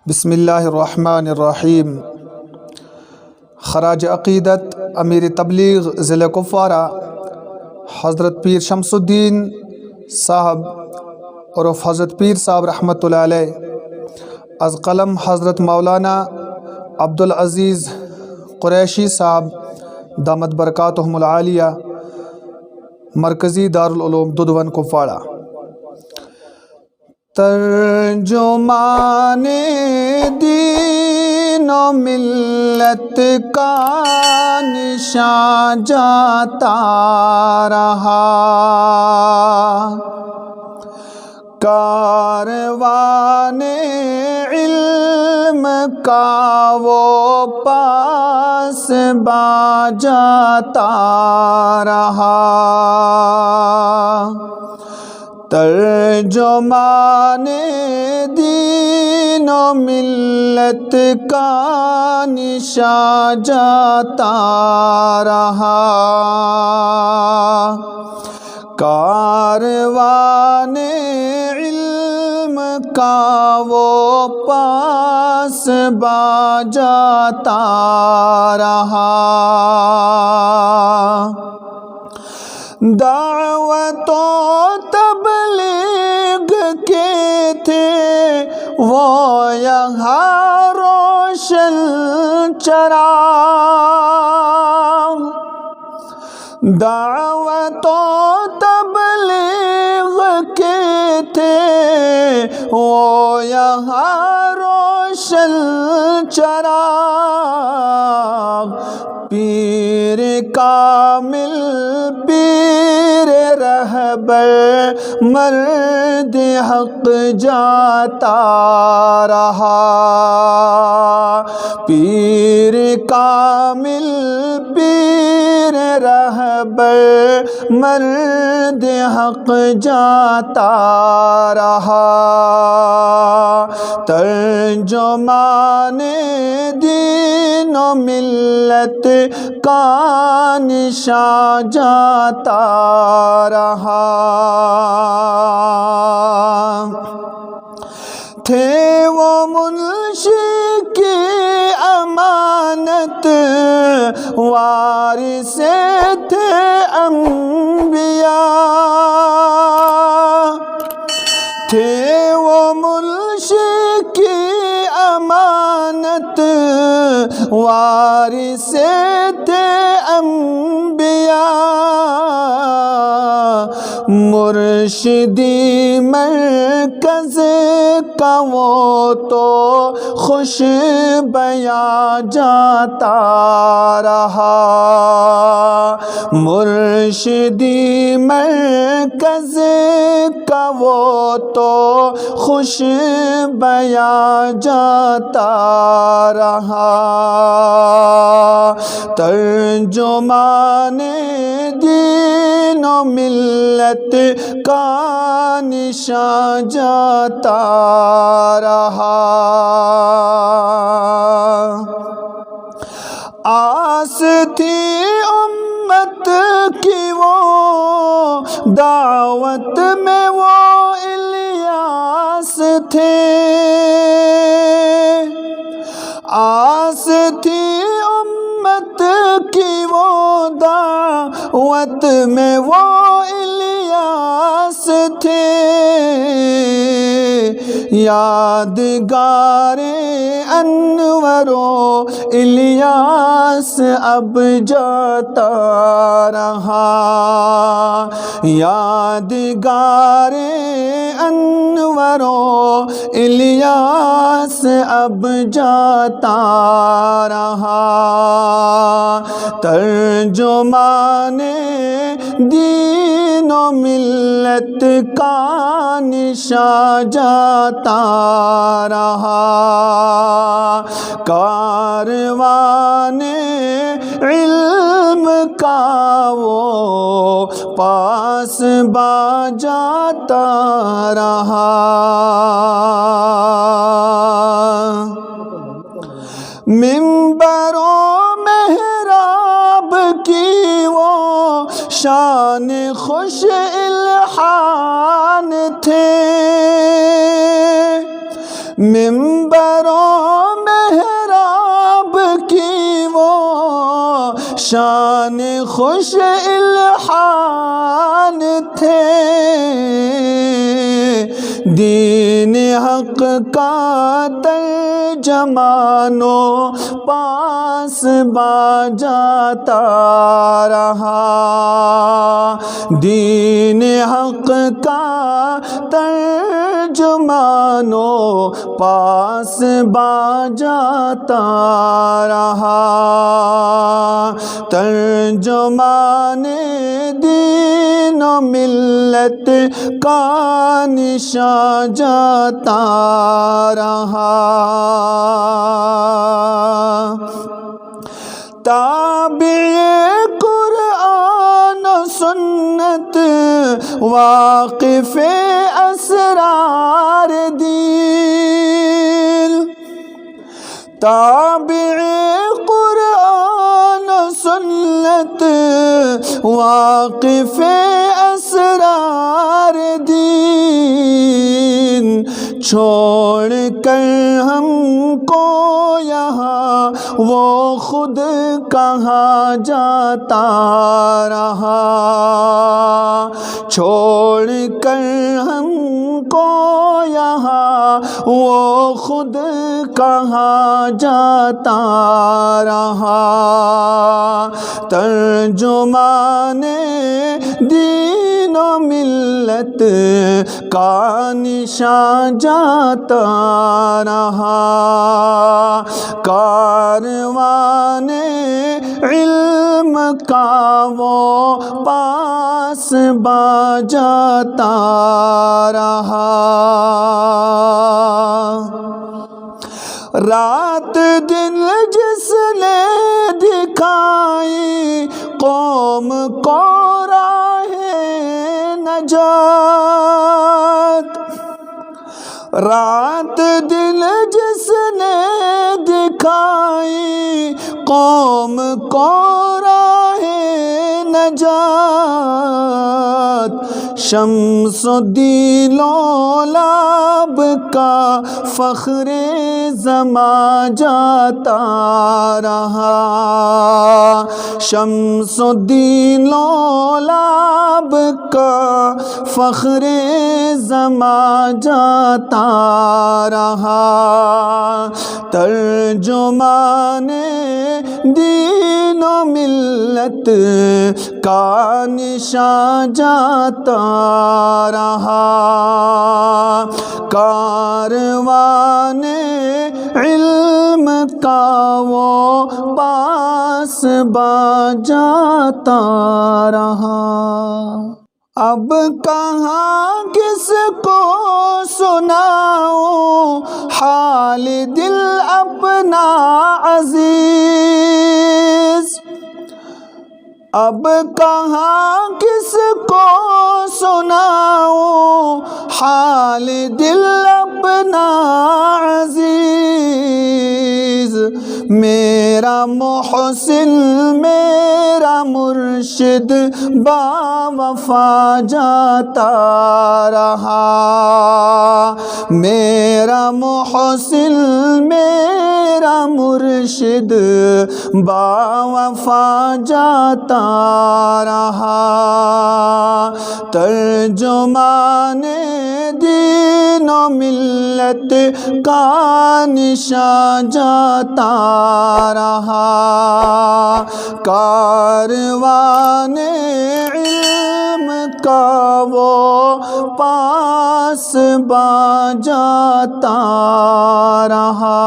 بسم اللہ الرحمن الرحیم۔ خراج عقیدت امیر تبلیغ ضلع کپوارہ حضرت پیر شمس الدین صاحب عرف حضرت پیر صاحب رحمۃ اللہ علیہ از قلم حضرت مولانا عبدالعزیز قریشی صاحب دامت برکاتہم العالیہ، مرکزی دارالعلوم دودھون کپواڑہ۔ ترجمان دین و ملت کا نشان جاتا رہا، کاروان علم کا وہ پاس با جاتا رہا۔ ترجمان دین و ملت کا نشان جاتا رہا، کاروان علم کا وہ پاس با جاتا رہا۔ دعوت و تبلیغ کے تھے وہ یہاں روشن چراغ، دعوت و تبلیغ کے تھے وہ یہاں روشن چراغ، پیر کامل پیر رہبر مرد حق جاتا رہا، پیر کامل پیر رہبر مرد حق جاتا رہا۔ ترجمان دین و ملت کا نشان جاتا رہا۔ تھے وہ منشی کی امانت، وارث تھے انبیاء، تھے وہ منشی کی امانت، وارث تھے انبیاء، مرشدی مرکز کا وہ تو خوش بیاں جاتا رہا، مرشدی مرکز کا وہ تو خوش بیاں جاتا رہا۔ ترجمان دین و ملت کا نشان جاتا رہا۔ آس تھی امت کی وہ دعوت میں وہ الیاس تھے، آس تھی امت کی وہ دعوت میں وہ الیاس تھے، یادگار انور و الیاس اب جاتا رہا، یادگار انور و الیاس اب جاتا رہا۔ ترجمان دین و ملت کا نشان جاتا رہا، کاروان علم کا وہ پاس با جاتا رہا۔ منبر و محراب کی وہ شان خوش الحان تھے، منبر و محراب کی وہ شان خوش الحان تھے، دین حق کا ترجمان و پاس با جاتا رہا، دین حق کا ترجمان و پاس با جاتا رہا، ترجمان دین و ملت کا نشان جاتا رہا، تابع قرآن و سنت واقف اسرار دین، تابع قرآن و سنت واقف اسرار دین، چھوڑ کر ہم کو یہاں وہ خود کہاں جاتا رہا، چھوڑ کر ہم کو یہاں وہ خود کہاں جاتا رہا، ترجمان دین و ملت کا نشان جاتا رہا، کاروان علم کا وہ پاس با جاتا رہا، رات دن جس نے دکھائی قوم کو راہ نجات، رات دن جس نے دکھائی قوم کو راہ نجات، شمس الدین لولاب کا فخر زمان جاتا رہا، شمس الدین لولاب کا فخر زمان جاتا رہا، ترجمان دین و ملت کا نشان جاتا رہا، کاروان علم کا وہ پاس با جاتا رہا، اب کہاں کس کو سناؤں حال دل اپنا عزیز، اب کہاں کس کو سناؤں حال دل اپنا عزیز، میرا محسن میرا مرشد با وفا جاتا رہا، میرا محسن میرا مرشد با وفا جاتا رہا، ترجمان دین و ملت کا نشان جاتا رہا، کاروان علم کا وہ پاس با جاتا رہا۔